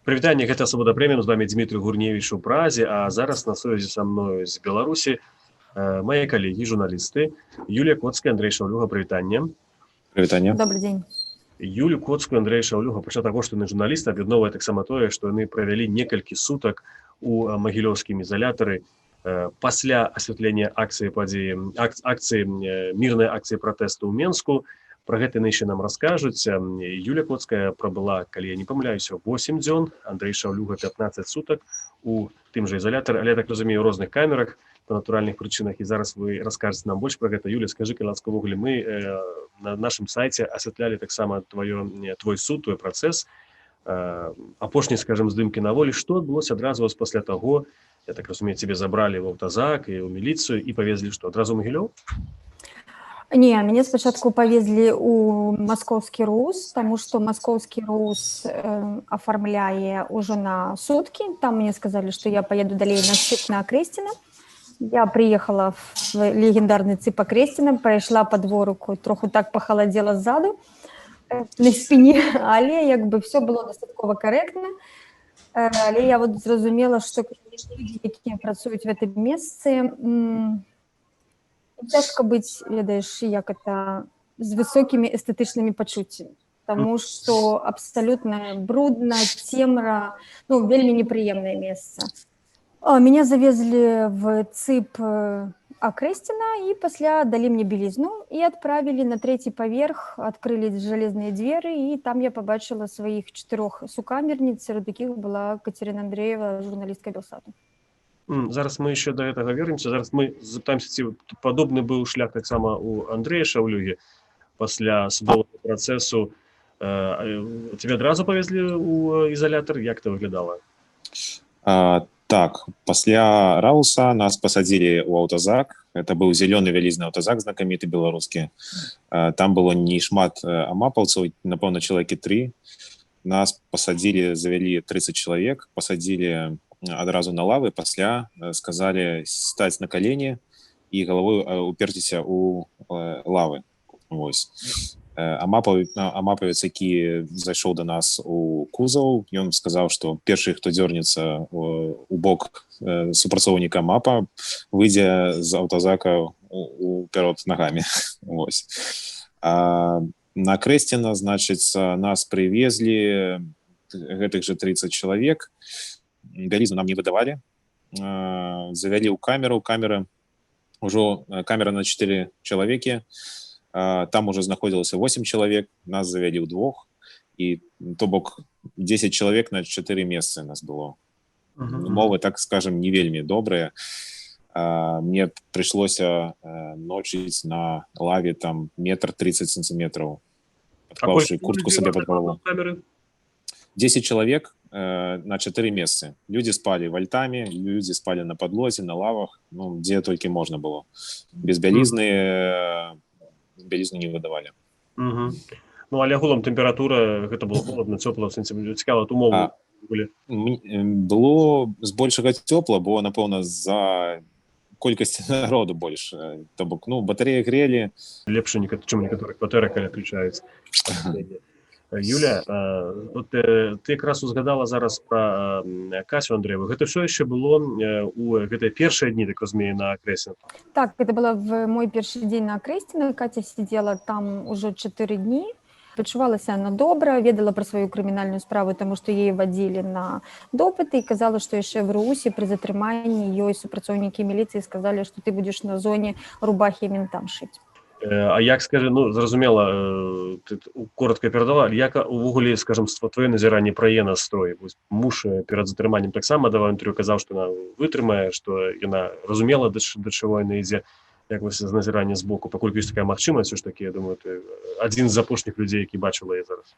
Прывітанне, гэта Свабода Прэміум, з вами Дмітрый Гурневіч у Празе, а зараз на сувязі са мною з Беларусі мае калегі, журналісты Юлія Коцкая, Андрей Шаўлюга. Прывітанне. Прывітанне. Добрый дзень. Юлю Коцкую, Андрей Шаўлюга, пачат таго, што яны журналісты, аб'ядноўвае таксама тое, што яны правялі некалькі сутак у магілёўскім ізалятары пасля асвятлення акцыі падзеі, мірнай акцыі пратэсту ў Менску. Про гэта яшчэ нам раскажуць. Юля Коцкая прабыла, калі я не памыляюся, 8 дзён, Андрей Шаўлюга 15 сутак у тым жа ізалятары, але я так разумею, у розных камерах па натуральных прычынах, і зараз вы раскажаце нам больш пра гэта. Юля, скажы, калі ласка, увогуле, мы на нашым сайце асвятлялі таксама твой суд, твой працэс, апошні, скажем, здымкі на волі. Што адбылося адразу пасля таго, я так разумею, цябе забралі ў аўтазак і ў міліцыю і павезлі што, адразу ў Магілёў? Не, мяне спачатку павезлі ў маскоўскі РУС, таму што маскоўскі РУС афармляе ўжо на суткі. Там мне сказалі, што я паеду далей на ЦИП на Акрэсціна. Я приехала в легендарный ЦИП Акрэсціна, прайшла па дворыку, троху так пахаладзела ззаду на спине, але як бы все было дастаткова карэктна. Але я вот зразумела, што людзі, якія працуюць в гэтым месцы, цяжка быць, ведаеш, як это, з высокімі эстэтычнымі пачуццямі, таму што абсалютна брудна, цемра, ну, вельмі непрыемнае месца. Меня завезли в ЦИП Акрэсціна і пасля далі мне белізну і адправілі на 3-й паверх, адкрылі жалезныя дзверы, і там я пабачыла сваіх 4 сукамерніц, сярод якіх была Катерина Андреева, журналістка Белсату. Зараз мы еще до этого вернемся. Зараз мы запытаемся, ці падобны быў шлях таксама у Андрэя Шаўлюгі пасля судовага працэсу. Тебе адразу павезлі ў ізалятар? Як это выглядала? Так, пасля Рауса нас пасадзілі ў аўтазак. Это быў зялёны вялізны аўтазак, знакаміты беларускі. Там было не шмат амапаўцаў, напэўна, чалавекі 3. Нас пасадзілі, завялі 30 чалавек, пасадзілі адразу на лавы, пасля сказалі стаць на калені і галавой уперціся ў лавы. Вось. Амапавец, які зайшоў да нас у кузаў, ён сказаў, што першы, хто дзёрнецца у бок супрацоўніка МАПа, выйдзе з аўтазака уперад нагамі. Вось. На Акрэсціна, значыцца, нас прывезлі гэтых жа 30 чалавек. Бялізну нам не выдавалі, завялі ў камеру, камера на 4 чалавекі, там уже знаходзілася 8 чалавек, нас завялі ў 2, і то бок 10 чалавек на 4 месцы нас было. Умовы, так скажем, не вельмі добрыя. Мне прыйшлося ночыць на лаве там 1,30 сантиметраў, падклаўшы куртку сабе пад галаву. 10 чалавек на 4 месцы. Людзі спалі вальтамі, людзі спалі на падлозе, на лавах, ну, дзе толькі можна было. Без бялізны не выдавалі. Ну, але агулам тэмпература, гэта было холодна, цёпла, цікава, умовы былі? Было збольшага цёпла, бо, напэўна, за колькасць народу больш. То бок, ну, батареі грелі. Лепш, чым некаторых кватэрах, калі включаюць. Юля, ты якраз узгадала зараз пра Касю Андрэеву. Гэта ўсё яшчэ было ў гэтыя першыя дні, так разумею, на Акрэсціна? Так, это было в мой першы дзень на Акрэсціна. Катя сидела там ўжо 4 дні. Пачувалася она добра, ведала пра сваю крымінальную справу, таму што яе вадзілі на допыты і казала, што яшчэ в РУСе пры затрыманні ёй супрацоўнікі міліцыі сказалі, што ты будзеш на зоне рубахі ментам шыць. А як, скажи, ну, зразумела, ты коротко перадала, як увогуле, скажем, твоё назіранне пра яе настрой? Муж перад затрыманнем таксама даваў інтэрв'ю, казаў, што яна вытрымае, што яна разумела, да чаго яна ідзе. Як вось з назірання з боку, паколькі ёсць такая магчымасць, ж такі, я думаю, ты адзін з апошніх людзей, які бачыла яе зараз.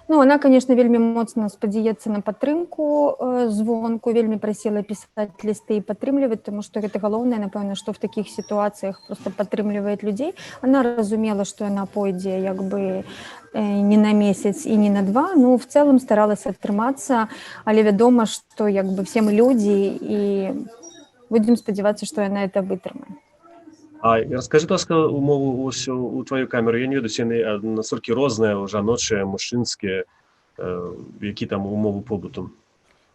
Ну, она, конечно, вельмі моцна спадзяецца на падтрымку звонку, вельмі прасіла пісаць лісты і падтрымліваць, тому што гэта галоўнае, напэўна, што в такіх сітуацыях просто падтрымлівае людзей. Она разумела, што яна пойдзе як бы не на месяц і не на 2, ну, в цэлым старалася атрымацца, але вядома, што як бы все мы людзі і будзем спадзявацца, што яна это вытрымае. А расскажи, ласка, умову у твою камеру. Я не ведаю, яны настолькі розныя, жаночыя, мужчынскія. які там умовы побыту?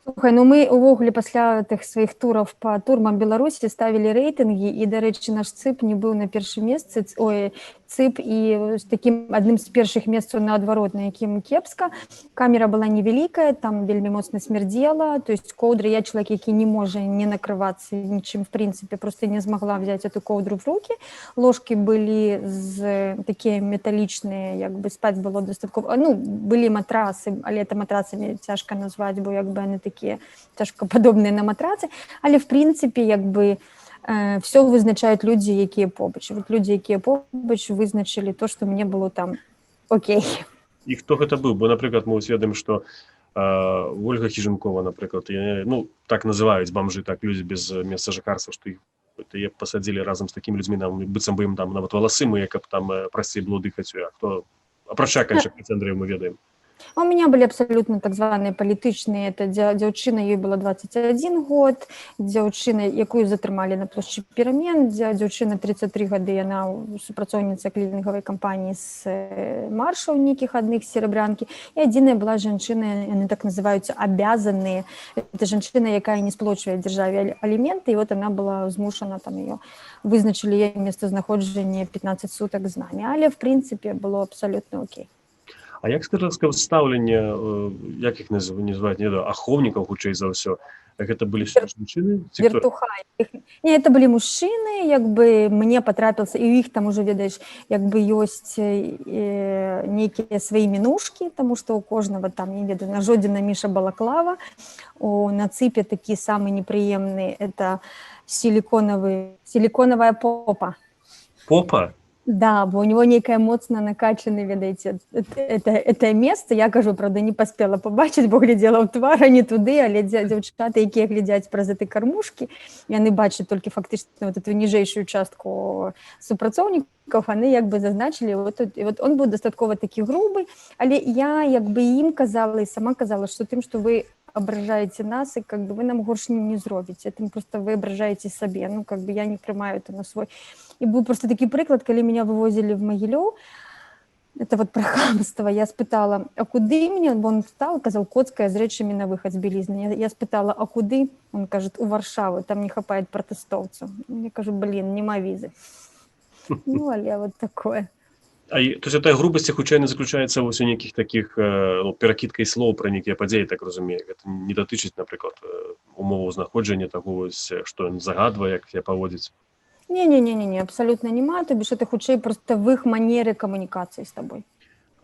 Слухай, ну мы увогуле пасля тых сваіх тураў па турмам Беларусі ставілі рэйтынгі, і, дарэчы, наш ЦЫП не быў на першым месцы. ЦИП і з такім адным з першых месцаў наадварот, на якім кепска. Камера была невялікая, там вельмі моцна смярдзела, то есть коўдры, я чалавек, які не можа не накрывацца нічым, в прынцыпе, просто не змагла взять эту коўдру в руки. Ложкі былі такія металічныя, як бы спаць было дастаткова, ну, былі матрасы, але это матрацамі цяжка назваць, бо як бы яны такія цяжкападобныя на матрацы, але в прынцыпе як бы все вызначаюць людзі, якія побач. Вот людзі, якія побач, вызначылі то, што мне было там окей. І хто гэта быў? Бо, напрыклад, мы ведаем, што Ольга Хіжынкова, напрыклад, ну, так называюць бамжы, так, людзі без месца жыхарства, што іх пасадзілі разам з такімі людзьмі, нам быццам бы ім там нават валасы мые, каб там прасцей было дыхаць. А хто, апрача Канчак Андрэя, мы ведаем. У меня были абсолютно так званыя палітычныя. Это дзяўчына, ёй было 21 год, дзяўчына, якую затрымалі на плошчы Перамен, дзяўчына 33 гады, яна супрацоўніца клінінговай кампаніі з маршаў нейкіх адных серабрянкі, і адзіная была жанчына, яны так называюцца абязаныя. Это жанчына, якая не сплочвае дзяржаве аліменты, і вот она была змушана, там ее вызначылі яе месцазнаходжанне 15 сутак з намі, але в прынцыпе было абсолютно окей. А як скажа стаўленне, як іх называюць, ахоўнікаў, хутчэй за ўсё? Гэта былі жанчыны? Вертухай. Не, это былі мужчыны, як бы мне патрапіўся, і ў іх там уже, ведаеш, як бы ёсць нейкія свае мінушкі, таму што у кожнага там, не ведаю, на Жодзіна Міша Балаклава, на ЦИПе такі самы непрыемны, это силиконовая попа. Попа? Да, бо у него нейкая моцна накачаны, ведаеце, это месца, я кажу, правда, не паспела пабачыць, бо глядзела ў твар, а не туды, але дзяўчаты, якія глядзяць праз этой кармушкі, яны бачаць толькі фактычна вот эту ніжэйшую частку супрацоўнікаў, яны як бы зазначылі, і вот он быў дастаткова такі грубы, але я як бы ім казала і сама казала, што тым, што вы ображаете нас, и как бы вы нам горш не зробіце, это просто вы ображаете сабе, ну как бы я не прымаю это на свой. И был просто такі прыклад, калі меня вывозили в Магілёў, это вот про хамство, я спытала, а куды меня, он встал, казал, Коцкая з рэчамі на выход з белізны, я спытала, а куды, он кажет, у Варшавы, там не хапает пратэстоўцаў, я кажу, блин, нема візы, ну але вот такое. То есть эта грубасць хутчэй заключаецца ў нейкіх такіх перакідкай слоў пра нейкія падзеі, так разумею. Гэта не датычыць, напрыклад, умоваў знаходжання таго, што ён загадвае, як себе паводзіць. Не, абсолютно нема, то бишь это хутчэй просто в их манере коммуникации с тобой.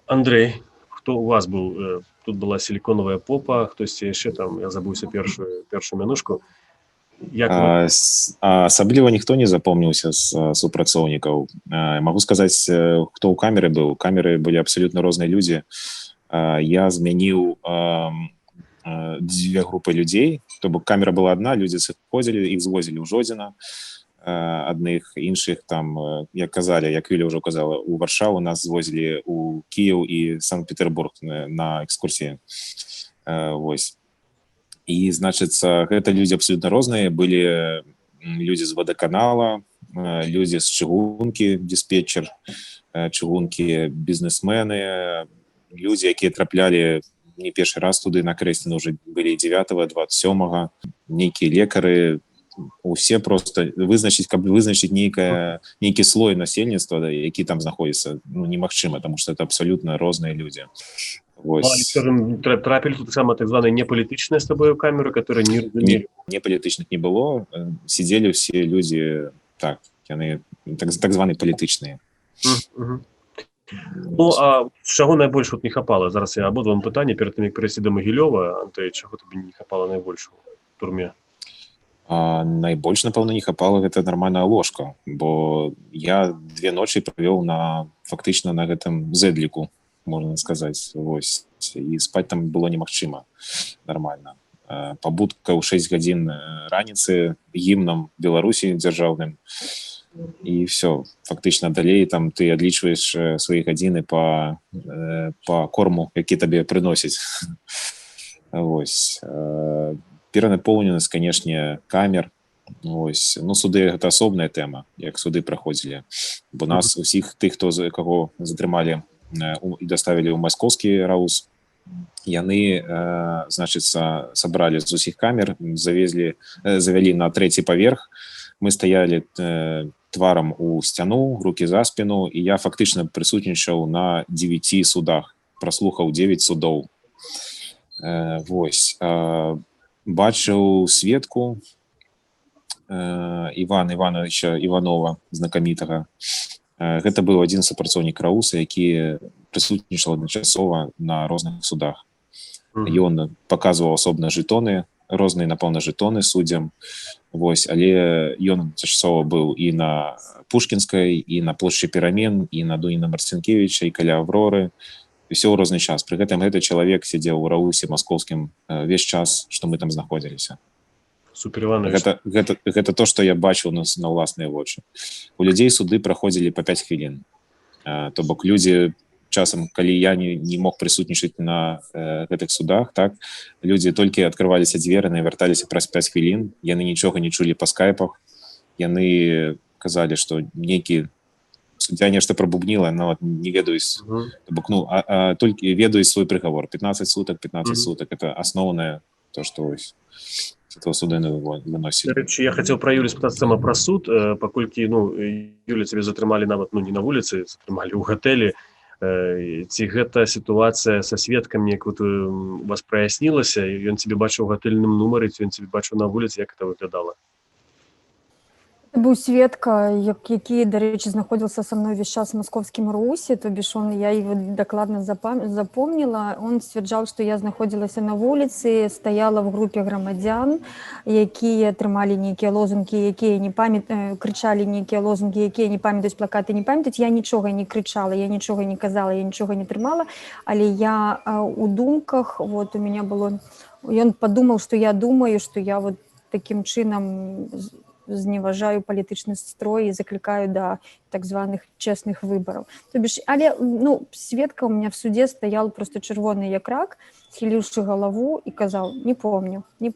Андрей, хто у вас быў? Тут была силиконовая попа, хтосьці яшчэ там, я забыўся першую мянушку. Асабліва ніхто не запомніўся з супрацоўнікаў. Магу сказаць, хто ў камеры быў. Камеры былі абсалютна розныя людзі. Я змяніў дзве групы людзей, то бок камера была адна, людзі сыходзілі, іх звозілі ў Жодзіна, адных, іншых там, як казалі, як Юля ўжо казала, у Варшаву нас звозілі ў Кіеў і Санкт-Петербург на экскурсіі. Вось. І, значыцца, гэта людзі абсолютна розныя. Былі людзі з вадаканала, людзі з чыгункі, дыспетчер, чыгункі, бізнесмены, людзі, якія траплялі не першы раз туды на Крэсціна, уже былі 9-го, 27-го, нейкія лекары, усе просто вызначыць, каб вызначыць нейкі слой насельніцтва, які там знаходзіцца, ну, немагчыма, таму што это абсолютна розныя людзі. Скажем, трапілі тут сама так званая непалітычная з тобою камеру, которая не разумелі. Непалітычных не было, сидзелі ўсе людзі, так, яны так званыя палітычныя. Ну, а чаго найбольш не хапала? Зараз я абодва вам пытанне, перад тым, як перайсці да Магілёва, Андрэй, чаго табе не хапала найбольш у турме? Найбольш, напэўна, не хапала гэта нармальная ложка, бо я 2 ночы правёў фактычна на гэтым зэдліку, можна сказаць, вось, і спаць там было немагчыма нармальна. Пабудка ў 6 гадзін раніцы гімнам Беларусі дзяржаўным, і все, фактычна далей там ты адлічваеш свае гадзіны па корму, які табе прыносяць. Вось. Перанапоўненасць, канешне, камер. Вось. Ну, суды гэта асобная тэма, як суды праходзілі. Бо нас усіх тых, каго затрымалі і даставілі ў маскоўскі РАУС, яны, значыцца, сабралі з усіх камер, завялі на 3-й паверх. Мы стаялі тварам у сцяну, рукі за спіну, і я фактычна прысутнічаў на 9 судах, праслухаў 9 судоў. Вось. Бачыў сведку Івана Івановича Іванова, знакамітага. Гэта быў адзін супрацоўнік Рауса, які прысутнічаў адначасова на розных судах. Ён паказваў асобна жэтоны, розныя, напэўна, жэтоны суддзям. Вось, але ён часова быў і на Пушкінскай, і на плошчы Перамен, і на Дуніна Марцінкевіча, і каля Авроры. Усё ў розны час. Пры гэтым гэты чалавек сядзеў у Раусе маскоўскім весь час, што мы там знаходзіліся. Супер Іванович. Гэта то, што я бачыў на ўласныя вочы. У людзей суды праходзілі па 5 хвілін. То бок людзі часам, калі я не мог прысутнічаць на гэтых судах, так, людзі толькі адкрываліся дзверы, вярталіся праз 5 хвілін, яны нічога не чулі па скайпах, яны казалі, што нейкі суддзя нешта прабубніла, нават не ведаюць, бок, толькі ведаюць свой прыгавор. 15 сутак, 15 сутак, это асноўнае то, што ось этого суды выносілі. Я хацеў пра Юлю спытацца сама пра суд, паколькі, Юля, цябе затрымалі нават, не на вуліцы, затрымалі ў гатэлі. Ці гэта сітуацыя са сведкам неяк у вас праяснілася, ён цябе бачыў у гатэльным нумары, ці ён цябе бачыў на вуліцы, як гэта выглядала? Быў сведка, які, дарэчы, знаходзіўся са мной увесь час у маскоўскім Русе, то бишь я его дакладна запомнила. Он сцвярджаў, што я знаходзілася на вуліцы, стаяла в групе грамадзян, якія трымалі нейкія лозунгі, якія не памятаюць, крычалі нейкія лозунгі, якія не памятаюць, плакаты не памятаюць. Я нічога не крычала, я нічога не казала, я нічога не трымала, але я у думках, у меня было... Ён падумаў, што я думаю, што я такім чынам зневажаю палітычны строй і заклікаю да так званых чесных выбараў. То бишь, але сведка у меня в суде стаял просто чырвоны як рак, схіліўшы галаву і казаў: не помню. Не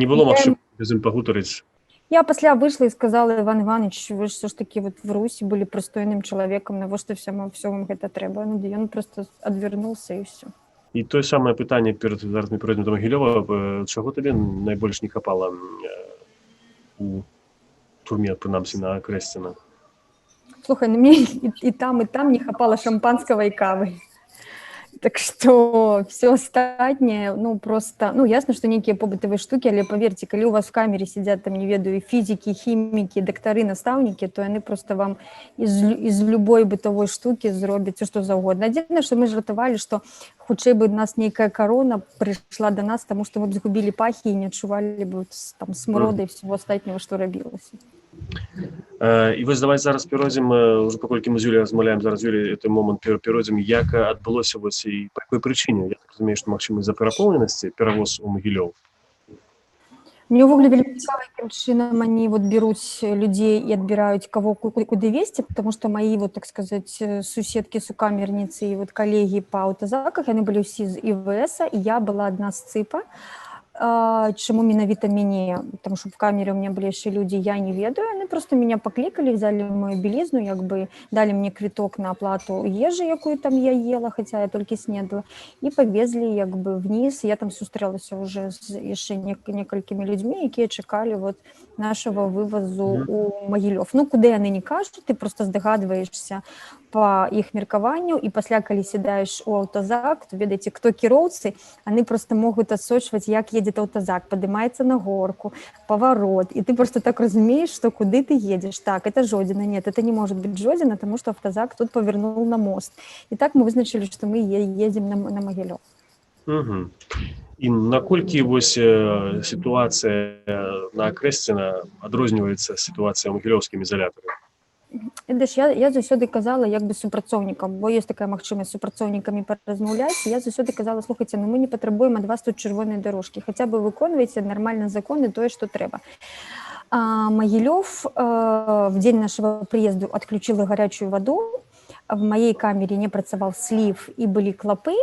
было магчымасці з ім пагутарыць? Я пасля выйшла і сказала: Іван Іванович, вы ж все ж таки в Русі былі прыстойным чалавекам, навошта все вам гэта трэба? Ён просто адвярнуўся і ўсё. І тое самае пытанне зараз мы перайдзем да Магілёва. Чаго табе найбольш не хапала у турме, прынамсі на Крэсціна? Слухай, мне і там не хапала шампанского і кавы. Так что все остальное, просто, ясно, что некие побытовые штуки, але поверьте, коли у вас в камере сидят, там, не ведаю, физики, химики, докторы, наставники, то они просто вам из любой бытовой штуки зробят все, что завгодно. Отдельно, что мы жартовали, что хутчэй бы нас некая корона пришла до нас, потому что мы бы загубили пахи и не отчували бы там смрода и всего остального, что робилось. І вось давай зараз перайдзем, уже паколькі мы з Юляй размаўляем, зараз Юлі гэты момант перайдзем, як адбылося вось і па якой прычыне? Я так разумею, што магчыма з-за перапоўненасці перавоз у Магілёў. Мне ўвогуле вельмі цікава, якім чынам они беруць людзей і адбіраюць кого куды везці, потому что мои, так сказать, суседкі, сукамерніцы і калегі па аўтазаках, яны былі ўсе з ІВС, і я была адна з ЦИПа. Чему менавіта мяне, потому что в камере у меня были еще люди, я не ведаю, они просто меня покликали, взяли мою белизну, дали мне квиток на оплату ежи, якую там я ела, хотя я только снедала, и повезли вниз. Я там сустрелась уже с еще некалькими людьми, якія чекали нашего вывозу у Магілёв. Куды яны не кажут, ты просто здагадваешься по іх меркаванню, і пасля, калі сідаеш у аўтазак, то ведаеце, хто кіроўцы, яны просто могуць адсочваць, як едзе аўтазак, падымаецца на горку, паварот, і ты просто так разумееш, што куды ты едзеш. Так, это Жодзіна. Нет, это не может быть Жодзіна, потому что аўтазак тут павернул на мост. І так мы вызначылі, што мы едзем на Магілёв. І наколькі вось сітуацыя на Крэсціна адрозніваецца сітуацыя ў Магілёўскім ізалятары? Я заўсёды казала супрацоўнікам, бо ёсць такая магчымасць з супрацоўнікамі паразмаўляць. Я заўсёды казала: слухайце, мы не патрабуем ад вас тут чырвонай дарожкі, хаця бы выконвайце нармальна законы, тое, што трэба. Магілёв в день нашего приезда отключила горячую воду, в моей камере не працаваў слив і былі клапы.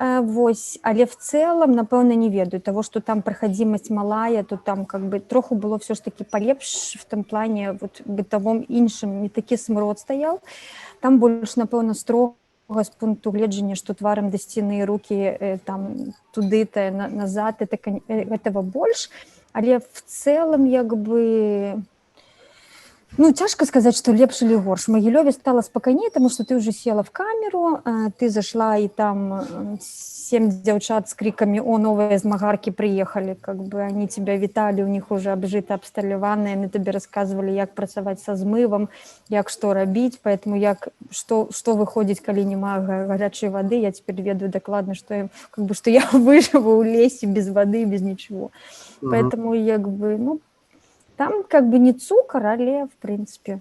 Але в целом, напэўна, не ведаю того, что там прахадзімасць малая, то там троху было все ж таки полепш в том плане бытовом іншым, не такі смрод стаял. Там больш, напэўна, строго з пункту гледжання, што тварам да сцены, рукі там туды-то, назад, этого больш. Але в цэлым, як бы, ну, цяжка сказаць, што лепш или горш. В Магілёве стала спакайней, таму што ты ўжо села в камеру, ты зашла, і там 7 дзяўчат з крикамі: «О, новыя змагаркі прыехалі!» Как бы они тебя віталі, у них уже абжыта, абсталяваны, яны табе расказвалі, як працаваць са змывам, як што рабіць, поэтому што выходзіць, калі няма гарячай вады. Я цяпер ведаю дакладна, што я выжыву ў лесе без вады, без нічого. Поэтому, як бы, ну, там как бы не цукар, але в прынцыпе.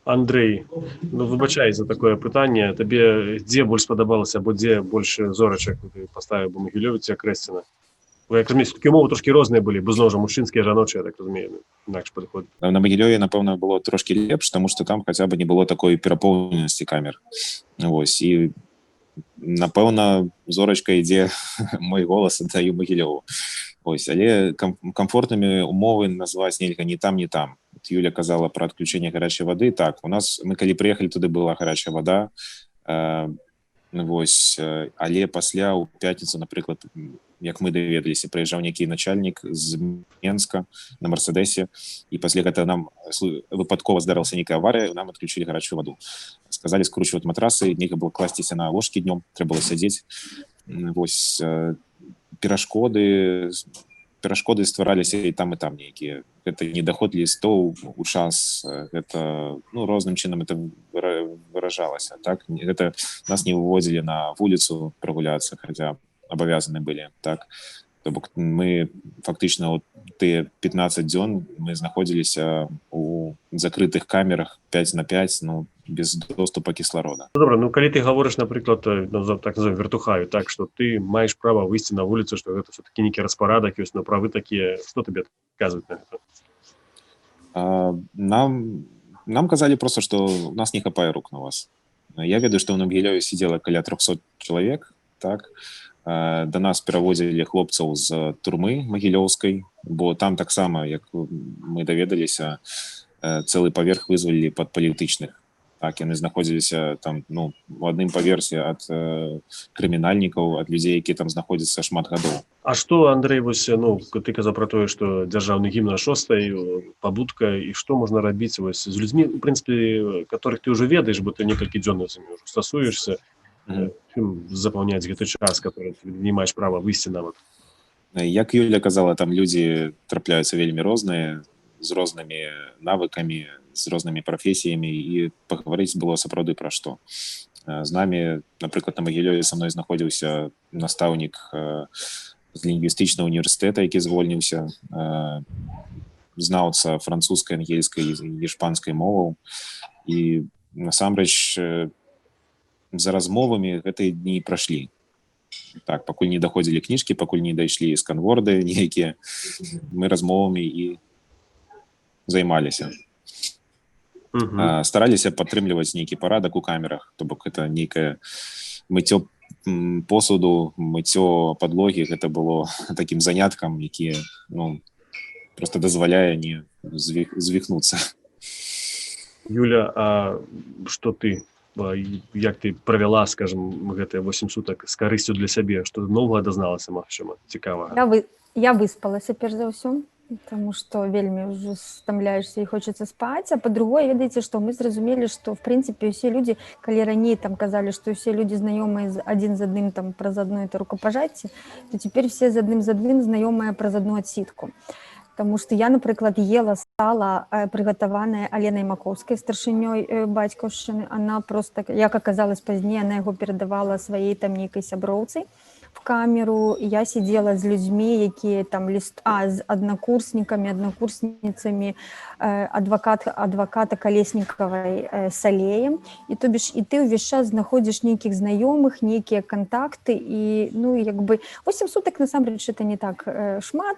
Андрей, ну выбачай за такое пытанне, табе дзе больш спадабалася, або дзе больш зорачак ты паставіў бы Магілёве ці Акрэсціна? Як разумею, все-таки умовы трошки розныя былі, без ножа мужчынскія, жаночыя, так разумею, інакш падыходзіць. На Магілёве, напэўна, было трошки лепш, таму што там хаця бы не было такой перапоўненасці камер. Вось, і напэўна, зорачка ідзе, мой голас аддаю Магілёву. Ось, але комфортнымі умовы назваць нельга ні там, ні там. Юля казала про адключэнне гарячай вады. Так, у нас, мы калі прыехалі, туды была гарячая вада, вось, але пасля ў пятніцу, напрыклад, як мы даведаліся, прыязджаў нейкі начальнік з Менска на Мерседесе, і пасля гэта нам выпадкова здарылася нейкая аварыя, нам адключылі гарячую ваду. Сказалі скручваць матрасы, нельга было класціся на ложкі днём, трэба было сядзець. Вось, перашкоды ствараліся і там нейкія. Гэта недаход лістоў у час, гэта, ну, розным чынам это выражалася, так? Гэта нас не выводзілі на вуліцу прагуляцца, хаця абавязаны былі, так? То бок мы фактычна вот тыя 15 дзён мы знаходзіліся у закрытых камерах 5 на 5, ну, без доступа кісларода. Добра, ну калі ты гаворыш, напрыклад, так назовем вертухаю, так, што ты маеш права выйсці на вуліцу, што гэта все-таки нейкі распарадак ёсць, но правы такія, што табе казваюць на гэта? Нам казалі просто, што у нас не хапае рук на вас. Я ведаю, што ў Магілёве сидела каля 300 чалавек, так. Да нас перавозілі хлопцаў з турмы магілёўскай, бо там таксама, як мы даведаліся, цэлы паверх вызвалілі пад палітычных. Так, яны знаходзіліся там, ну, у адным паверсе ад крымінальнікаў, ад людзей, якія там знаходзяцца шмат гадоў. А што, Андрей, вось, ну, ты казаў пра тое, што дзяржаўны гімн на 6-й, пабудка, і што можна рабіць вось з людзьмі, у прынцыпе, которых ты ўжо ведаеш, бо ты некалькі дзён з імі ўжо стасуешся, чым запаўняць гэты час, который ты не маеш права выйсці нават? Як Юля казала, там людзі трапляюцца вельмі розныя, з рознымі навыкамі, з рознымі прафесіямі, і пагаварыць было сапраўды пра што. З намі, напрыклад, на Магілёве са мной знаходзіўся настаўнік з лінгвістычнага універсітэта, які звольніўся, знаўца французскай, ангельскай і іспанскай моваў. І насамрэч за размовамі гэтыя дні прашлі. Так, пакуль не даходзілі кніжкі, пакуль не дайшлі сканворды нейкія, мы размовамі і займаліся. Стараліся падтрымліваць нейкі парадак у камерах, то бок это нейкае мыццё посуду, мыццё падлогі, гэта было такім заняткам, які, ну, просто дазваляе не звіхнуцца. Юля, а што ты, як ты правяла, скажем, гэтыя 8 сутак з карысцю для сябе, што новага дазналася, магчыма, цікавага? Я выспалася, перш за ўсё, потому что вельмі ўжо стамляешься і хочацца спаць, а по-другое, ведаеце, што мы зразумелі, што в прынцыпе усе людзі, калі раней там казалі, што усе людзі знаёмыя адзін з адным там праз адно это рукапажацце, то цяпер все з адным знаёмыя праз адну адсітку. Таму што я, напрыклад, ела сала, прыгатаваная Аленай Маковскай, старшынёй бацькаўшчыны. Она просто, як аказалось пазней, она яго перадавала сваёй там нейкай сяброўцы в камеру. Я сидела з людзьмі, якія там з аднакурснікамі, аднакурсніцамі адваката Калеснікавай Салеем. І то бишь, і ты ўвесь час знаходзіш нейкіх знаёмых, нейкія кантакты, і, ну, як бы 8 сутак насамрэч это не так шмат.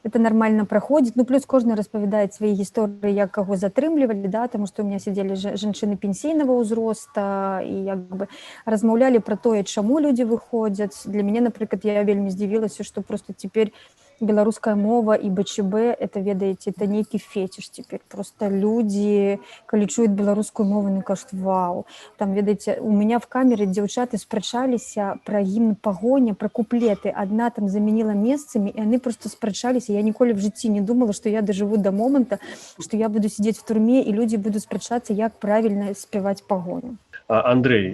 Это нормально проходит. Ну, плюс кожны распавядае свае гісторыі, як каго затрымлівалі, да, таму што ў меня сидзелі жанчыны пенсійнага ўзроста і як бы размаўлялі пра тое, чаму людзі выходзяць. Для мяне, напрыклад, я вельмі здзівілася, што просто цяпер беларуская мова і БЧБ, это, ведаеце, это нейкі фетиш теперь. Просто люди, калі чуюць беларускую мову, они кажут, вау. Там, ведаеце, у меня в камере дзяўчаты спрачаліся пра гімн пагоня, пра куплеты. Одна там заменила месцамі, и они просто спрачаліся. Я ніколі в жыцці не думала, что я доживу до момента, что я буду сидеть в турме, и люди будут спрачацца, як правильно спевать пагоню. Андрей,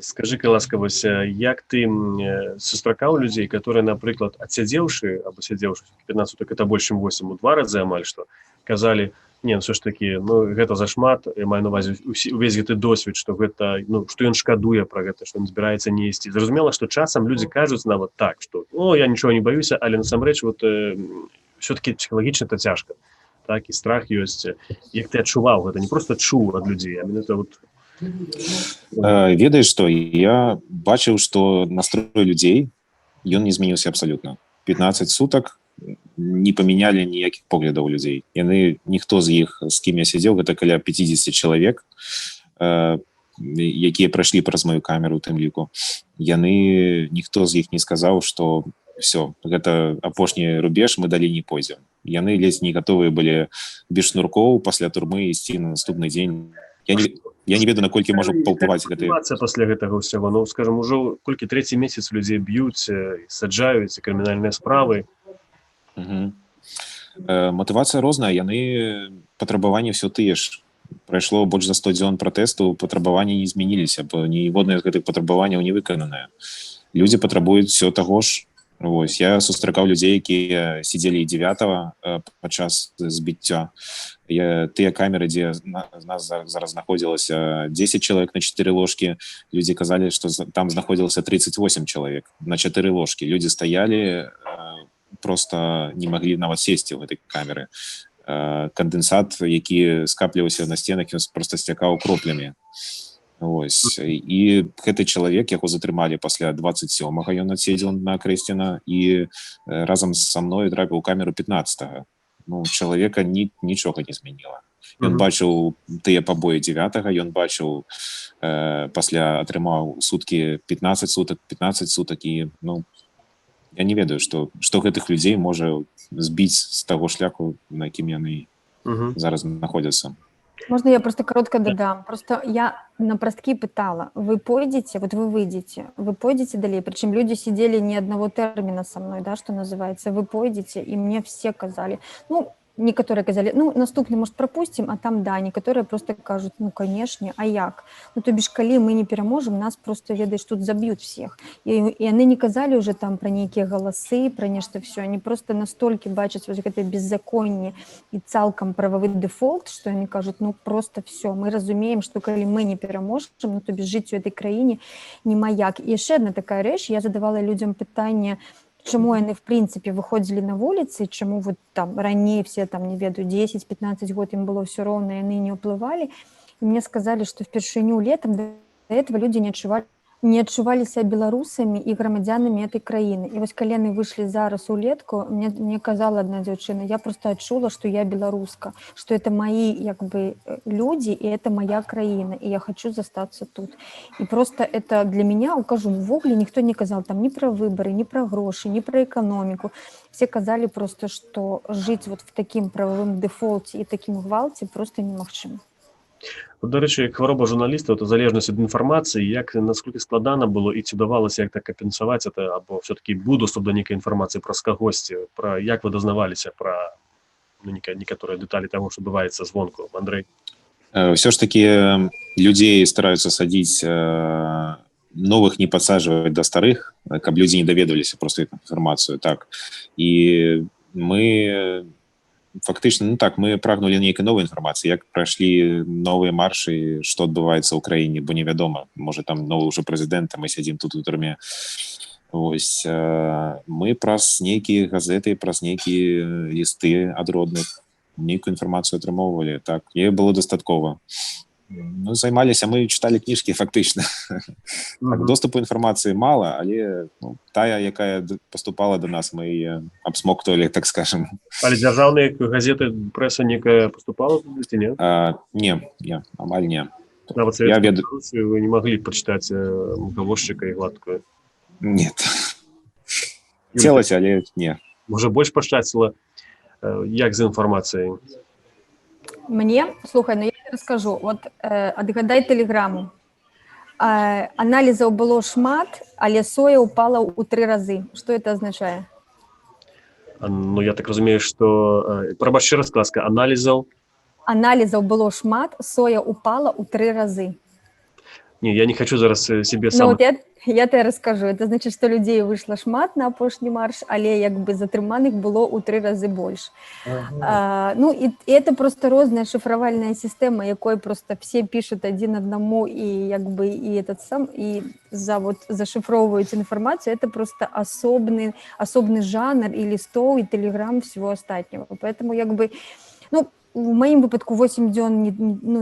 скажи-ка ласкавасць, як ты сустракаў людзей, которые, напрыклад, адсядзеўшы або сядзеўшы 15 сутак, это больш чым 8, у 2 разы амаль што, казалі, не, все ж таки, ну, гэта зашмат, я маю на ўвазе увесь гэты досвед, што гэта, ну, што ён шкадуе пра гэта, што ён збіраецца не ісці. Зразумела, што часам людзі кажуць нават так, што, о, я нічого не баюся, але насамрэч, вот, все-таки псіхалагічна это цяжка, так, і страх ёсць. Як ты адчуваў гэта, не просто чуў ад людзей, а менавіта вот... Ведаеш што, я бачыў, што настрой людзей ён не змяніўся абсалютна. 15 сутак не памянялі ніякіх поглядаў людзей. Яны, ніхто з іх, з кім я сядзеў, гэта каля 50 чалавек, якія прайшлі праз маю камеру, тым ліку. Яны, ніхто з іх не сказаў, што все, гэта апошні рубеж, мы далей не пойдзем. Яны ледзь не гатовыя былі без шнуркоў пасля турмы ісці на наступны дзень. Я не ведаю, наколькі можа паўплываць гэты... Пасля гэтага ўсяго, ну, скажем, ужо колькі трэці месяц людзей б'юць, саджаюць, крымінальныя справы. Матывацыя розная, яны патрабаванні ўсё тыя ж. Прайшло больш за 100 дзён пратэсту, патрабаванні не змяніліся, бо ніводнае з гэтых патрабаванняў не выкананае. Людзі патрабуюць ўсё таго ж. Вось, я сустракаў людзей, якія сидзелі 9-го падчас збіцця. Тыя камеры, дзе нас зараз знаходзілася 10 чалавек на 4 ложкі, людзі казалі, што там знаходзілася 38 чалавек на 4 ложкі. Людзі стаялі, просто не маглі нават сесці ў гэтай камеры. Кандэнсат, які скапліваўся на сценах, ён просто сцякаў кроплямі. Ось. І гэты чалавек, яго затрымалі пасля 27-го, ён адседзеў на Крэсціна і разам са мной трапіў у камеру 15-го. Ну, чалавека нічога не змяніла. Ён бачыў тыя пабоі 9-го, ён бачыў, пасля атрымаў суткі 15 сутак і, ну, я не ведаю, што гэтых людзей можа збіць з таго шляху, на якім яны зараз знаходзяцца. Можно я просто коротко додам? Просто я на простки пытала. Вы пойдете, вот вы выйдете, вы пойдете далее. Причем люди сидели ни одного термина со мной, да, что называется. Вы пойдете, и мне все казали, ну, некоторые казали, ну, наступный, может, пропустим, а там, да, некоторые просто кажут, ну, конечно, а як? Ну, то бишь, калі мы не пераможем, нас просто, ведаешь, тут забьют всех. И они не казали уже там про некие голосы, про нечто все, они просто настолько бачат вот это беззаконие и цалкам правовый дефолт, что они кажут, ну, просто все, мы разумеем, что калі мы не пераможем, ну, то бишь, жить у этой краине не маяк. И еще одна такая рэч, я задавала людям питание, чаму яны в прынцыпе выходзілі на вуліцы, чаму вот там раней все там, не ведаю, 10-15 год им было все роўна, яны не ўплывалі. І мне сказалі, што впершыню летом до этого люди не адчувалі себя беларусамі і грамадзянамі этой краіны. І вось калі яны выйшлі зараз улетку, мне казала одна дзяўчына, я просто адчула, што я беларуска, што это мои як бы люди, і это моя краіна, і я хочу застацца тут. І просто это для меня, укажу, увогуле ніхто не казал там ни про выборы, ни про грошы, ни про экономику. Все казали просто, что жить вот в таким правовым дефолте и таким гвалте просто немагчыма. До речі, хвороба журналіста, то залежність від інформації, як наскільки складано було і чи давалося як так компенсувати це, або все-таки був доступ до некої інформації про кагосьці, про як ви дознавалися про некоторые детали того, что бывает звонку, Андрей? Все ж таки людей стараются садить, новых не подсаживать до старых, каб люди не доведывались просто эту информацию. Так. И мы фактично, ну так, мы прагнули нейкай новой інфармацыі, як прайшлі новыя маршы, што адбываецца ў краіне, бо невядома, можа там новы ўжо прэзідэнт, а мы сядзім тут у турме. Вось, мы праз нейкія газеты, праз нейкія лісты ад родных нейкую інфармацыю атрымоўвалі, так, і было дастаткова. Ну, займаліся, мы чыталі кніжкі фактычна. Так, доступу інфармацыі мала, але ну, тая, якая поступала до нас, мы яе абсмоктвалі, так скажем. Але дзяржаўныя газеты, прэса некая поступала туды, не? Не, амаль не. Нават Савецкую Беларусію вы не маглі прачытаць Гаворшчыка і Гладкую? Нет. Целася, але не. Можа, больш пашчасціла, як з інфармацыяй? Мне, слухай, ну я тебе расскажу. Вот адгадай тэлеграму. Аналізаў было шмат, але соя упала ў 3 разы. Што это азначае? Ну, я так разумею, што... Прабач, яшчэ раз, ласка, аналізаў... Аналізаў было шмат, соя упала ў 3 разы. Не, я не хочу зараз себе Ну, сам... вот я тебе расскажу. Это значит, что людей вышло шмат на апошні марш, але як бы затрыманых было ў 3 разы больш. Ну, и это просто розная шифровальная система, якой просто все пишут один одному и как бы и этот сам, и зашифровывают информацию. Это просто особный жанр и листов, и телеграм, всего остального. Поэтому как бы, ну, у маім выпадку 8 дзён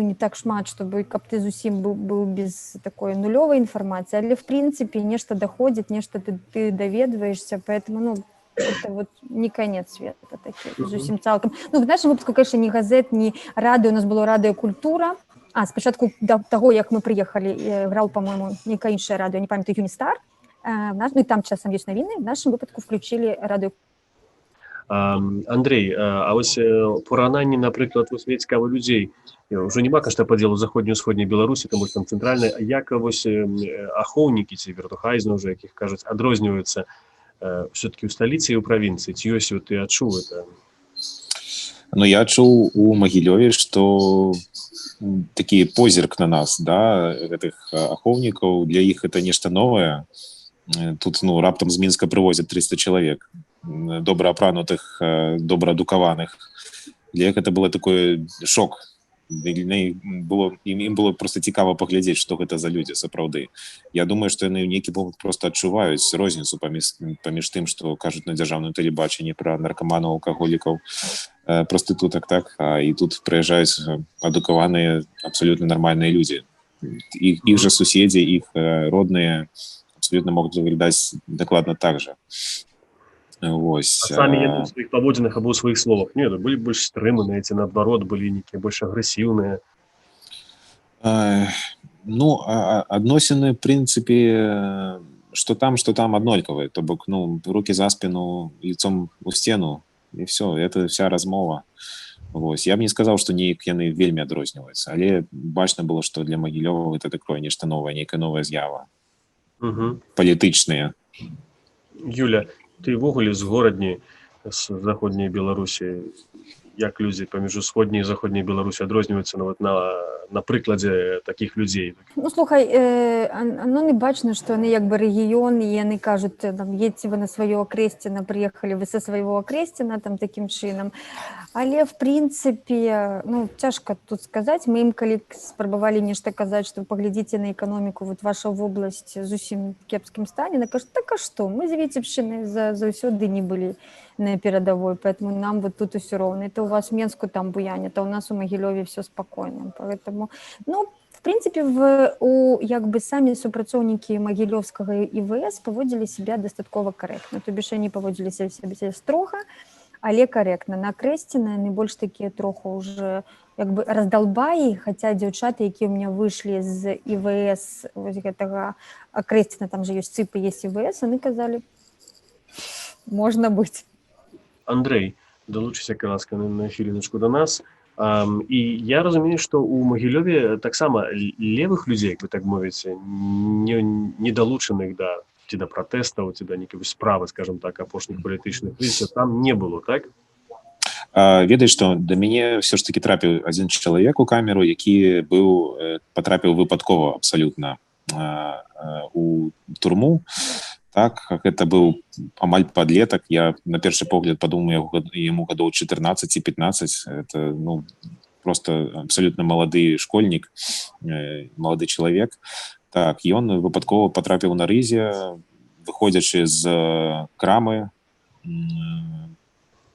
не так шмат, чтобы каб ты зусім быў без такой нулёвай інфармацыі, але в прынцыпе нешта даходзіць, нешта ты даведваешься, поэтому, ну, это вот не конец света такі, зусім цалкам. Ну, в нашым выпадку, конечно, ні газет, ні радыё, у нас было радыёкультура. Спачатку да таго, як мы прыехалі, граў, по-моему, нейкае іншае радыё, не памятаю, Юністар, ну, і там часам ёсць навіны, в нашым выпадку включили радыё. Андрей, а вось параўнанні, напрыклад, вось мне цікава людзей, ўжо няма кашта падзелу заходняй усходняй Беларусі, таму што там цэнтральная, як вось ахоўнікі ці вертухайзны ўжо, якіх кажуць, адрозніваюцца все-таки ў сталіцы і ў правінцыі, ці ёсць ты адчуў это? Ну, я чуў у Магілёве, што такі позірк на нас, да, гэтых ахоўнікаў, для іх это нешта новае. Тут, ну, раптам з Мінска прывозяць 300 чалавек, добра апранутых, добра адукаваных. Для іх это было такой шок. Ім было просто цікава паглядзець, што гэта за людзі сапраўды. Я думаю, што яны ў нейкі момант просто адчуваюць розніцу паміж тым, што кажуць на дзяржаўным тэлебачанні пра наркаманаў, алкаголікаў, прастытутак, так, і тут прыязджаюць адукаваныя, абсалютна нармальныя людзі. Іх жа суседзі, іх родныя абсолютно могуць выглядаць дакладна так жа. Вось. А самі яны ў сваіх паводзінах або ў сваіх словах? Не, былі больш стрыманыя, ці наадварот, былі нейкія больш агрэсіўныя? Ну, адносіны, в прынцыпе, што там аднолькавыя. То бок, ну, рукі за спіну, лицом у сцену, і все, это вся размова. Вось. Я б не сказаў, што неяк яны вельмі адрозніваюцца, але бачна было, што для Магілёва это такое нешта новае, нейкая новая з'ява. Палітычныя. Юля, ты ўвогуле з горадні, з заходняй Беларусі, як людзі паміж усходняй і заходняй Беларусі адрозніваюцца на прыкладзе такіх людзей? Ну, слухай, ну не бачна, што яны як бы рэгіён, і яны кажуць, там, едьце вы на сваё Акрэсціна, прыехалі вы са свайго Акрэсціна, там, такім чынам. Але, в прынцыпе, ну, цяжка тут сказаць. Мы ім, калі спрабавалі нешта казаць, што паглядзіце на эканоміку, вот ваша вобласць зусім кепскім стане, яны кажуць, так а што, мы з Віцебшчыны заўсёды не былі на перадовой, поэтому нам вот тут усё роўна. Это у вас в Менску там буянит, а у нас у Магілёве все спокойно. Поэтому, ну, в принципе, як бы самі супрацоўнікі Магілёвскага ІВС паводзілі себя дастаткова карэктна. То бишь, они паводзілі себя строга, але карэктна. На Акрэсціна яны больш такія троху уже як бы раздалбаі, хаця дзяўчаты, якія ў меня выйшлі з ІВС, вось гэтага Акрэсціна, там же ёсць ЦИП і ёсць ІВС, яны казалі, можна быць. Андрей, долучыся, калі ласка, на хвіліначку до нас. І я разумею, што ў Магілёве таксама левых людзей, як вы так мовіце, не далучаных ці да пратэстаў, ці да нейкай справы, скажем так, апошніх палітычных крызісаў, там не было, так? Ведаеш, што да мяне ўсё ж такі трапіў адзін чалавек у камеру, які патрапіў выпадкова абсалютна у турму. Так, гэта быў амаль падлетак. Я на першы погляд падумаў, яму гадоў 14 ці 15. Это, ну, просто абсолютно малады школьнік, малады чалавек. Так, ён выпадкова патрапіў на рызе, выходзячы з крамы.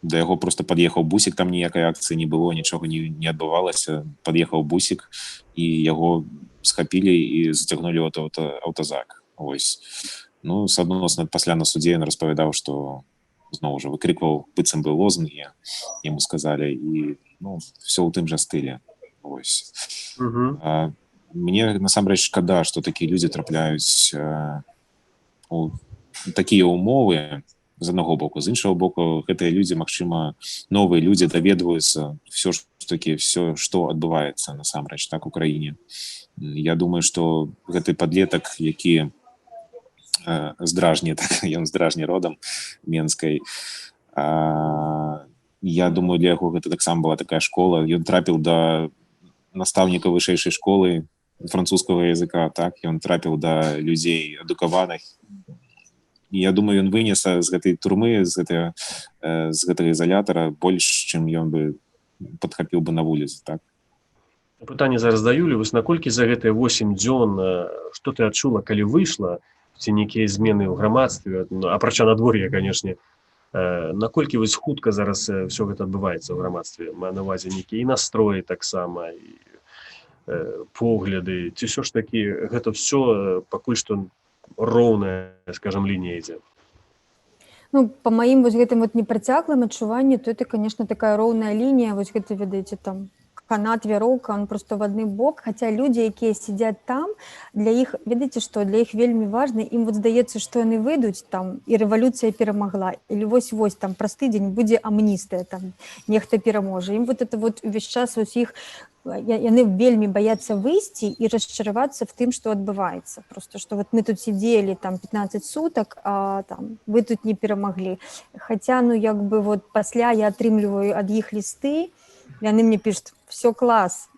Да яго просто пад'ехаў бусік, там ніякай акцыі не было, нічога не адбывалася. Пад'ехаў бусік, і яго схапілі і зацягнулі ў аўтазак. Вось. Ну, соотносно, пасля на судзе ён распавядаў, што зноў жа выкрикваў, быццам бы лозунгі, яму сказалі, і, ну, все ў тым жа стылі. Вось. Мне насамрэч шкада, што такія людзі трапляюць у такія ўмовы, з аднаго боку. З іншага боку, гэтыя людзі, магчыма, новыя людзі даведваюцца все ж таки, все, што адбываецца насамрэч так у краіне. Я думаю, што гэты падлетак, які з Дражні, так, ён з Дражні родам менскай, я думаю, для яго гэта таксама была такая школа. Ён трапіў да настаўніка вышэйшай школы французскага языка, так, ён трапіў да людзей адукаваных. І я думаю, ён вынес з гэтай турмы, з гэтага изолятора больш, чым ён бы падхапіў бы на вуліцы, так. Пытанне зараз да Юлі, вось наколькі за гэтыя 8 дзён што ты адчула, калі выйшла, ці нейкія змены ў грамадстве, апрача надвор'я, канешне, наколькі вось хутка зараз все гэта адбываецца ў грамадстве? Маю на ўвазе нейкія і настроі таксама, і погляды, ці ўсё ж такі гэта ўсё пакуль што роўная, скажем, лінія ідзе? Ну, по маім вось гэтым вот непрацяглым адчуванні, то это, конечно, такая роўная лінія, вось гэта, ведаеце, там, канат, вяроўка, он просто в адны бок, хаця людзі, якія сядзяць там, для іх, ведаеце што, для іх вельмі важна, ім вот здаецца, што яны выйдуць там, і рэвалюцыя перамагла, или вось-вось там праз тыдзень будзе амністыя, там, нехта пераможа. Ім вот это вот увесь час вось іх, яны вельмі баяцца выйсці і расчаравацца в тым, што адбываецца. Просто, што вот мы тут сидзелі там 15 сутак, а там вы тут не перамаглі. Хаця, ну, як бы вот пасля я атрымліваю ад іх лісты, яны мне пишут: все класс.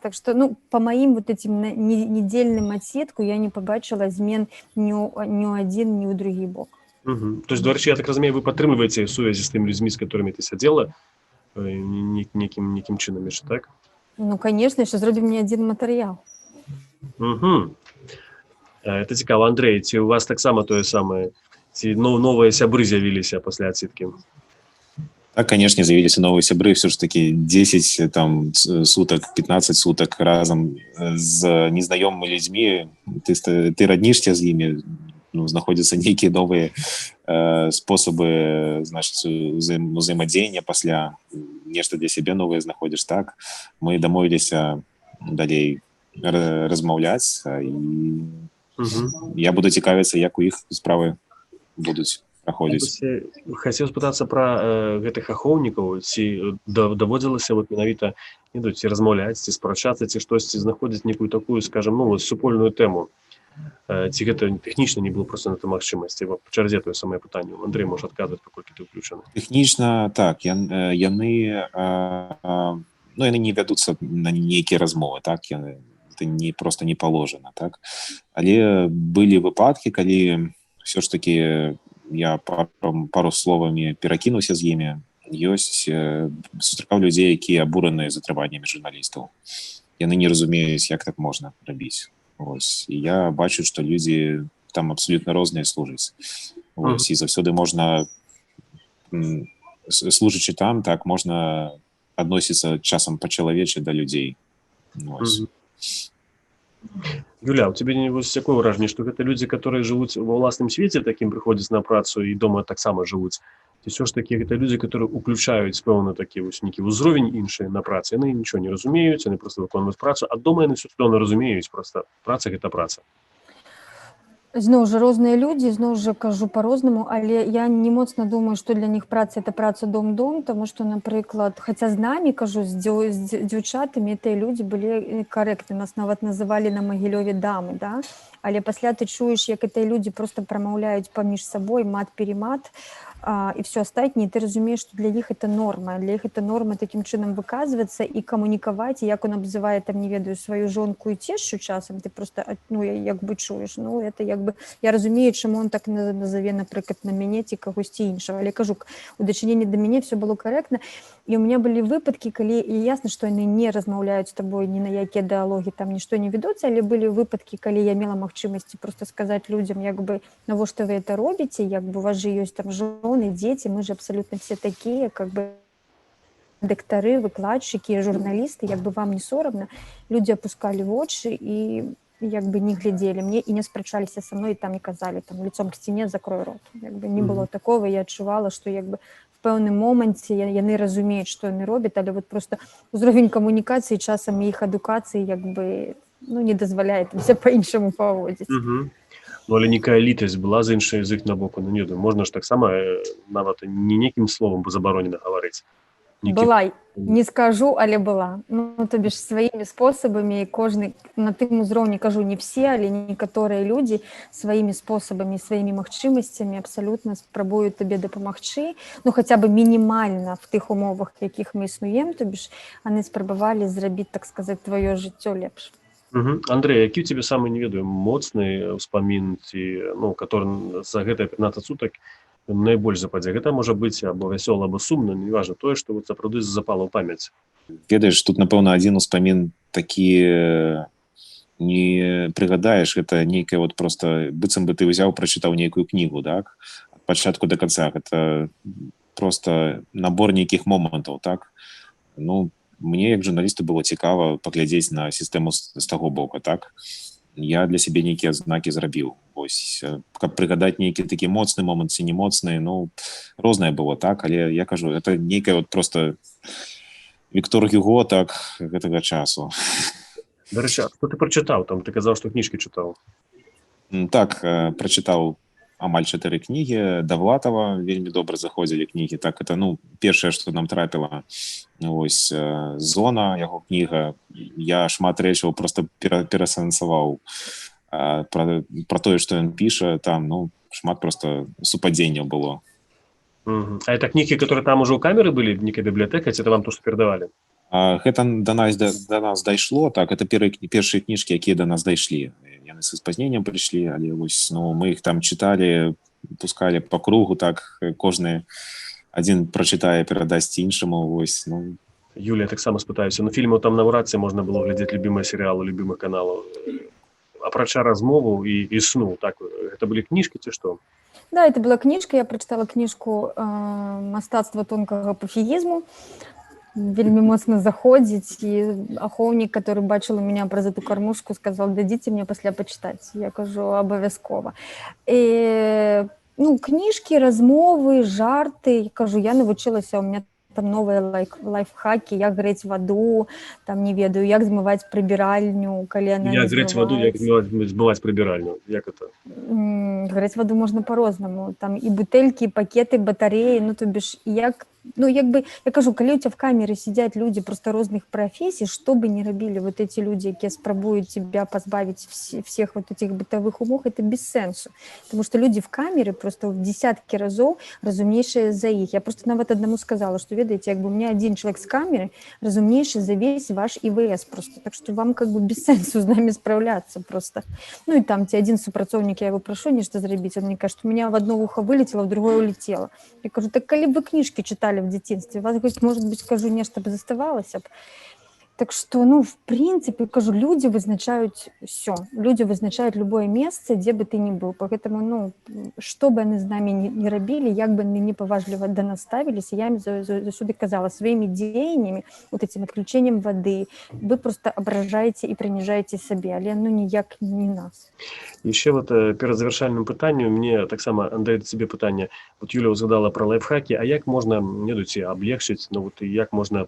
Так что, ну, по моим вот этим недельным отсетку я не побачила змен ни у один, ни у другі бок. Угу. То есть, до речі, я так разумею, вы падтрымліваеце сувязі з тымі людзьмі, з которыми ты сядзела, некім чынам яшчэ, так? Ну, конечно, яшчэ зробім не один матэрыял. Угу. Это цікава. Андрей, ці у вас таксама тое самае, ці новыя сябры з'явіліся пасля адсеткі? Так, конечно, з'явіліся новыя сябры, все ж таки 10 там, суток, 15 суток разом з незнаёмымі людзьмі, ты раднішся з імі, ну, знаходзяцца нейкія новыя спосабы, значит, узаемадзеяння пасля, нешта для сябе новае знаходзіш, так. Мы дамовіліся далей размаўляць, і я буду цікавіцца, як у іх справы будуць праходзіць. Хацеў спытацца пра гэтых ахоўнікаў, ці даводзілася вот менавіта ці размаўляць, ці спрачацца, ці штосьці знаходзіць некую такую, скажем, ну, супольную тэму. Ці гэта тэхнічна не было просто на той магчымасці? По чарзе тое самае пытанне. Андрей можа адказваць, паколькі ты ўключаны. Тэхнічна, так, яны не вядуцца на нейкія размовы, так, яны, это не, просто не положено, так. Але былі выпадкі, калі все ж таки я пару словамі перакінуўся з імі. Ёсць, сустракаў людзей, якія абураныя затрыманнямі журналістаў. Яны не разумеюць, як так можна рабіць. Ось. І я бачу, што людзі там абсолютна розныя служаць. Ось. І заўсёды можна, служачы там, так, можна адносіцца часам па-чалавечы да людзей. Ось. Юля, у тебя не такое ўражанне, што гэта людзі, которые жывуць ва ўласным свеце, такім прыходзяць на працу і дома таксама жывуць? Ці ўсё ж такі гэта людзі, которые уключаюць пэўна такі вось нейкі ўзровень іншы на працы. Яны нічого не разумеюць, яны просто выконваюць працу, а дома яны ўсё цудоўна разумеюць, просто праца гэта праца. Зноў жа розныя людзі, зноў жа кажу по-рознаму, але я не моцна думаю, што для них праца это праца дом-дом, таму што, напрыклад, хаця з намі, кажу, з дзяўчатамі тыя людзі былі карэктны, нас нават называлі на Магілёве дамы, да? Але пасля ты чуеш, як гэтыя людзі просто прамаўляюць паміж сабой мат-перемат, і все астатняе, ты разумееш, што для іх это норма, для іх это норма такім чынам выказвацца і камунікаваць, і як он абзывае, там, не ведаю, сваю жонку і цешчу часам, ты просто, ну, як бы чуеш, ну, это як бы, я разумею, чаму он так назаве, напрыклад, на мяне ці кагосьці іншага, але кажу, у дачыненні да мяне все было карэктна, і у меня былі выпадкі, калі, і ясна, што яны не размаўляюць з табой ні на якія дыалогі, там нішто не ведуцца, але былі выпадкі, калі я мела магчымасці просто сказаць людзям, як бы, навошта вы это робіце, як бы у вас же ёсць там жены, дети, мы же абсолютно все такие, как бы доктары, выкладчики, журналисты, як бы вам не соромно, люди опускали вочы и як бы не глядели мне и не спрачаліся со мной, и там не казали, там, лицом к стене закрой рот. Як бы не было такого, я адчувала, что як бы в пэўным моменце яны разумеюць, што яны робяць, але вот просто узровень камунікацыі часам іх адукацыі як бы, ну, не дазваляе там все по-іншаму паводзіць. Ну, але некая літасць была з іх на боку, ну не ведаю, можна ж таксама нават не некім словам бы забаронена гаварыць. Была, не скажу, але была. Ну, то бишь своими способами, кожны на тым узроўні, кажу, не все, але некаторыя людзі сваімі спосабамі, сваімі магчымасцямі абсалютна спрабуюць табе дапамагчы, ну, хаця бы мінімальна в тых умовах, якіх мы існуем, то бишь яны спрабавалі зрабіць, так сказаць, тваё жыццё лепш. Андрей, які у тебе самы, не ведаю, моцны ўспамін, ці, ну, который за гэтыя 15 сутак найбольш западзе? Гэта можа быць або вясёла, або сумна, неважна, тое, што вот сапраўды запала ў памяць. Ведаеш, тут, напэўна, адзін успамін такі не прыгадаеш, гэта нейкая вот просто, быццам бы ты ўзяў, прачытаў нейкую кнігу, так? Ад пачатку да канца. Гэта просто набор нейкіх момантаў, так? Ну, мне, як журналісту, было цікава паглядзець на сістэму з таго боку, так? Я для сябе нейкія знакі зрабіў. Вось, каб прыгадаць нейкі такі моцны момант ці не моцны, ну, рознае было, так? Але я кажу, это нейкая вот просто Віктор Гюго, так, гэтага часу. Дарэчы, а што ты прачытаў? Там ты казаў, што кніжкі чытаў. Так, прачытаў амаль 4 кнігі Давлатова, вельмі добра заходзілі кнігі. Так, это, ну, першае, што нам трапіла. Вось, Зона, яго кніга. Я шмат рэчаў просто перасэнсаваў пра тое, што ён піша. Там, ну, шмат просто супадзенняў было. А это кнігі, которые там уже ў камеры былі, некая бібліятэка, ці это вам то, што перадавалі? Гэта да нас дайшло, так, это першыя кніжкі, якія да нас дайшлі. Яны са спазненнем прыйшлі, але вось, ну, мы іх там чыталі, пускалі по кругу, так, кожны адзін прачытае, перадасць іншаму, вось, ну. Юлія, таксама спытаюся, ну, фільмаў там наўрад ці можна было глядзець любімыя серыялы, любімых каналаў. Апрача размову і сну, так, гэта былі кніжкі ці што? Да, это была книжка, я прочитала книжку «Мастацтва тонкага пафіізму». Вельмі моцна заходзіць, і ахоўнік, который бачыў у меня праз эту кармушку, сказал, дадзіце мне пасля пачытаць. Я кажу, абавязкова. Ну, кніжкі, размовы, жарты, кажу, я навучылася, у меня там новыя лайфхакі, як грэць ваду, там, не ведаю, як змываць прыбіральню, калі яна не Як грэць ваду, як змываць прыбіральню, як это? Грэць ваду можна по-рознаму, там і бутэлькі, і пакеты, батареі, ну, то бишь, як, ну, як бы, я кажу, калі у тебя в камеры сидят люди просто розных профессий, что бы ни робили вот эти люди, которые спробуют тебя позбавить всех вот этих бытовых умов, это без сенсу, потому что люди в камере просто в десятки разов разумнейшие за их. Я просто нават одному сказала, что, ведаете, как бы у меня один человек с камеры разумнейший за весь ваш ИВС просто, так что вам как бы без сенсу с нами справляться просто. Ну и там те один супрацоўнік, я его прошу нечто зрабіць, он мне кажет, у меня в одно ухо вылетело, в другое улетело. Я кажу, так калі бы книжки читали в детстве, у вас, может быть, скажу, нечто бы заставалося б. Так что, ну, в принципе, кажу, люди вызначаюць все. Люди вызначаюць любое место, где бы ты ни был. Поэтому, ну, что бы они с нами не робили, як бы они неповажливо до нас ставились, я им засюды казала, своими деяниями, вот этим отключением воды, вы просто ображаете и принижаете себе, але, ну, ніяк не нас. Еще вот перед завершальным пытанням, мне так само, Андрей, тебе пытание. Вот Юля згадала про лайфхаки, а як можна, не дойти, облегчить, ну, вот, як можна.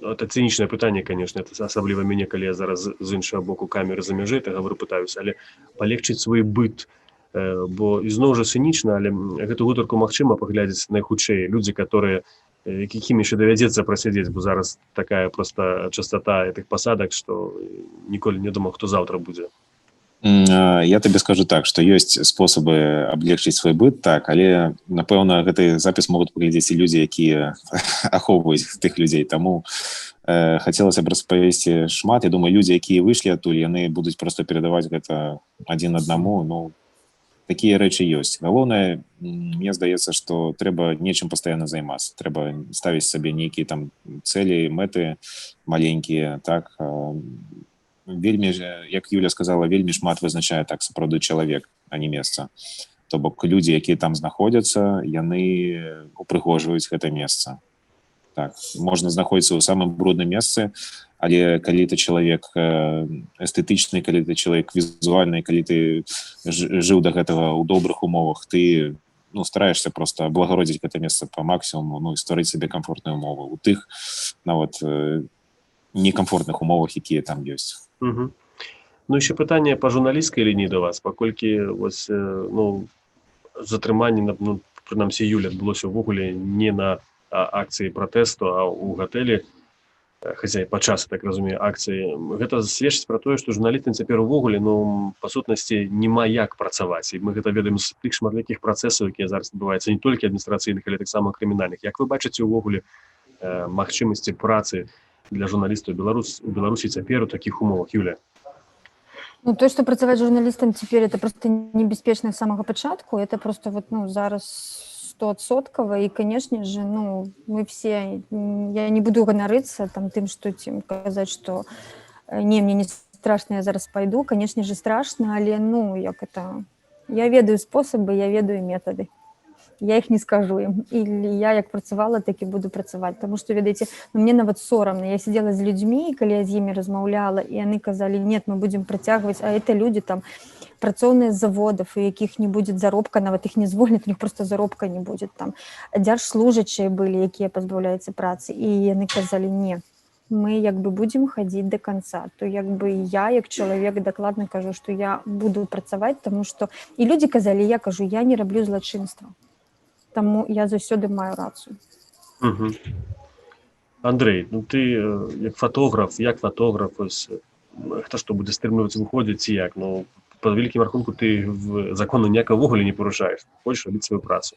Это цинічнае пытанне, конечно, это асабліва мяне, калі я зараз з іншага боку камеры за мяжэй, так говорю, пытаюся, але палегчыць свой быт, бо ізноў жа цынічна, але гэту гутарку магчыма паглядзець найхутчэй людзі, которые якім яшчэ давядзецца прасядзець, бо зараз такая просто частота гэтых пасадак, што ніколі не думаў, хто заўтра будзе. Я табе скажу так, што ёсць спосабы аблегчыць свой быт, так, але, напэўна, гэты запіс могуць паглядзець і людзі, якія ахоўваюць тых людзей. Таму хацелася б распавесці шмат. Я думаю, людзі, якія выйшлі адтуль, яны будуць проста перадаваць гэта адзін аднаму. Ну, такія рэчы ёсць. Галоўнае, мне здаецца, што трэба нечым пастаянна займацца. Трэба ставіць сабе нейкія там цэлі, мэты маленькія, так, вельмі, як Юля сказала, вельмі шмат вызначае так сапраўды чалавек, а не месца. То бок людзі, якія там знаходзяцца, яны упрыгожваюць гэта месца. Так, можна знаходзіцца ў самым брудным месцы, але калі ты чалавек эстэтычны, калі ты чалавек візуальны, калі ты жыў да гэтага ў добрых умовах, ты, ну, стараешься просто аблагародзіць гэта месца па максімуму, ну, і стварыць сабе камфортныя умовы у тых нават некамфортных умовах, якія там ёсць. Ну, ще питання по журналістській лінії до вас, паколькі ось, ну, затрыманне, ну, прынамсі Юля адбылося ўвогуле не на акцыі пратэсту, а ў гатэлі, хаця і падчас, так разумею, акцыі. Гэта сведчыць пра тое, што журналістам цяпер увогуле, ну, па сутнасці, няма як працаваць. І мы гэта ведаем з тых шматлікіх працэсаў, якія зараз адбываюцца не толькі адміністрацыйных, але таксама крымінальных. Як вы бачыце ўвогуле магчымасці працы для журналістаў у Беларусі цяпер у такіх умовах, Юля? Ну, то, что працаваць журналістам цяпер, это просто небяспечна з самага пачатку, это просто вот, ну, зараз 100%, и, конечно же, ну, мы все, я не буду ганарыцца там тым, што ці казаць, што не, мне не страшно, я зараз пойду, конечно же, страшно, але, ну, як это, я ведаю спосабы, я ведаю метады. Я их не скажу им. Или я як працавала, так і буду працаваць. Тому што, ведаеце, ну, мне нават сорамна. Я сидела з людзьмі, калі я з імі размаўляла, і яны казалі, нет, мы будем працягваць, а это люди там працоўныя з заводов, у якіх не будет заробка, нават іх не звольняць, у них просто заробка не будет. Там дзяржслужачыя былі, якія пазбаўляюцца працы, і яны казалі, не, мы як бы будем хадзіць до конца. То як бы я, як чалавек, дакладна кажу, што я буду працаваць, тому што... І людзі казалі, я кажу, я не раблю злачынства. Тому я заўсёды маю рацыю. Угу. Андрей, ну ты як фотограф, ось, хто што будзе стрымліваць выходзіць ці як? Ну, па вялікім рахунку ты закону ніякага ввогуле не парушаеш. Хочаш рабіць сваю працу.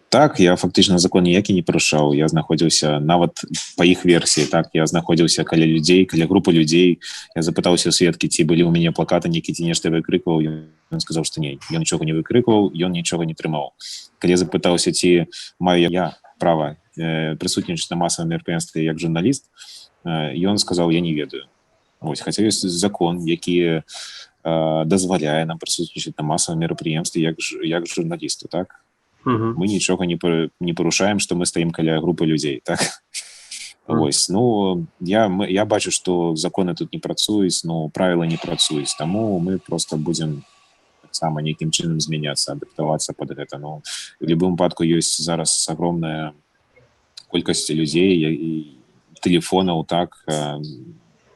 Так, я фактычна закон ніякі не парушаў. Я знаходзіўся нават па іх версіі, так, я знаходзіўся каля людзей, каля групы людзей. Я запытаўся ў сведкі, ці былі ў мяне плакаты, які ці нешта выкрыкваў. Ён сказаў, што не, ён нічога не выкрыкваў, ён нічога не трымаў. Калі я запытаўся, ці маю я права прысутнічаць на масавым мерапрыемстве як журналіст, ён сказаў, я не ведаю. Вось, хаця ёсць закон, які дазваляе нам прысутнічаць на масавым мерапрыемстве як журналісту, так? Мы нічога не парушаем, што мы стаім каля групы людзей, так? Вось, ну, я бачу, што законы тут не працуюць, ну, правілы не працуюць, таму мы просто будзем таксама нейкім чынам змяняцца, адаптавацца пад гэта. Ну, в любым выпадку ёсць зараз агромная колькасць людзей і тэлефонаў, так,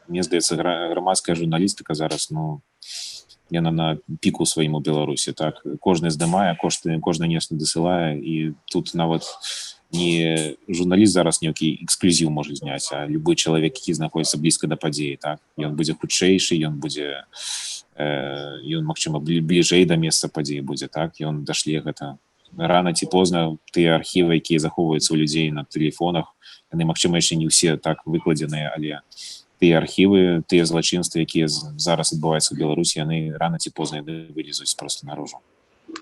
мне здаецца, грамадская журналістыка зараз, ну, яна на піку сваім у Беларусі, так, кожны здымае, кожны нешта дасылае, і тут нават не журналіст зараз нейкі эксклюзіў можа зняць, а любой чалавек, які знаходзіцца блізка да падзеі, так, ён будзе хутчэйшы, ён будзе, ён, магчыма, бліжэй да месца падзеі будзе, так, ён дашле гэта. Рана ці позна тыя архівы, якія захоўваюцца ў людзей на тэлефонах, яны, магчыма, яшчэ не ўсе так выкладзеныя, але тыя архівы, тыя злачынствы, якія зараз адбываюцца ў Беларусі, яны рана ці позна вылезуць просто наружу.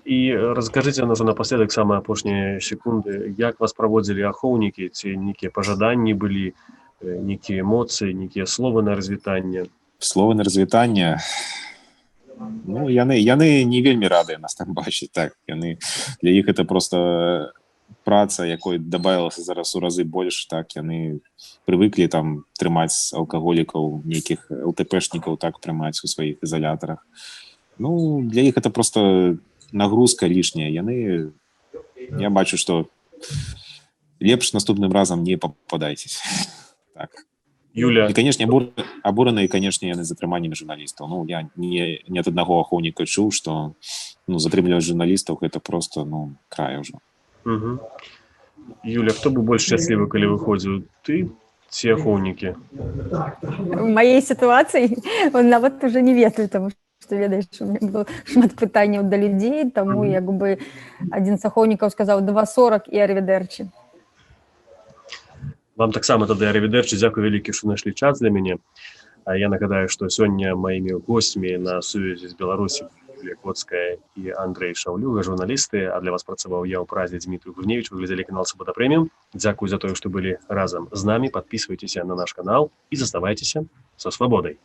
І раскажыце нам напоследак самыя апошнія секунды, як вас праводзілі ахоўнікі, ці нейкія пажаданні былі, нейкія эмоцыі, нейкія словы на развітанне? Словы на развітанне, ну, яны не вельмі радыя нас там бачыць, так, яны, для іх это просто праца, якой дабавілася зараз у разы больш, так, яны прывыклі там трымаць алкаголікаў, нейкіх ЛТПшнікаў, так, трымаць у сваіх изолятарах. Ну, для іх это просто нагрузка лішняя. Яны, я бачу, што лепш наступным разам не попадайцесь. Так. Юля. І, канешне, абураныя, канешне, яны затрыманнямі журналістаў. Ну, я не ад аднаго ахоўніка чуў, што, ну, затрымліваць журналістаў гэта просто, ну, край ужо. Угу. Юля, хто быў больш шчаслівы, калі выходзіў? Ты ці ахоўнікі? В маёй сітуацыі нават уже не ведаю, таму што, ведаеш, у мяне было шмат пытанняў да людзей, таму як бы адзін з ахоўнікаў сказаў 2:40 і арведэрчы. Вам таксама тады арведэрчы, дзякуй вялікі, што знайшлі час для мяне. Я нагадаю, што сёння маімі госцямі на сувязі з Беларусі Юлія Коцкая і Андрей Шаўлюга, журналісты, а для вас працаваў я ў празе Дмітрий Гурневич, вы глядзелі канал Свабода Прэміум. Дзякуй за тое, што былі разам з намі, падпісвайцеся на наш канал і заставайцеся са свабодай.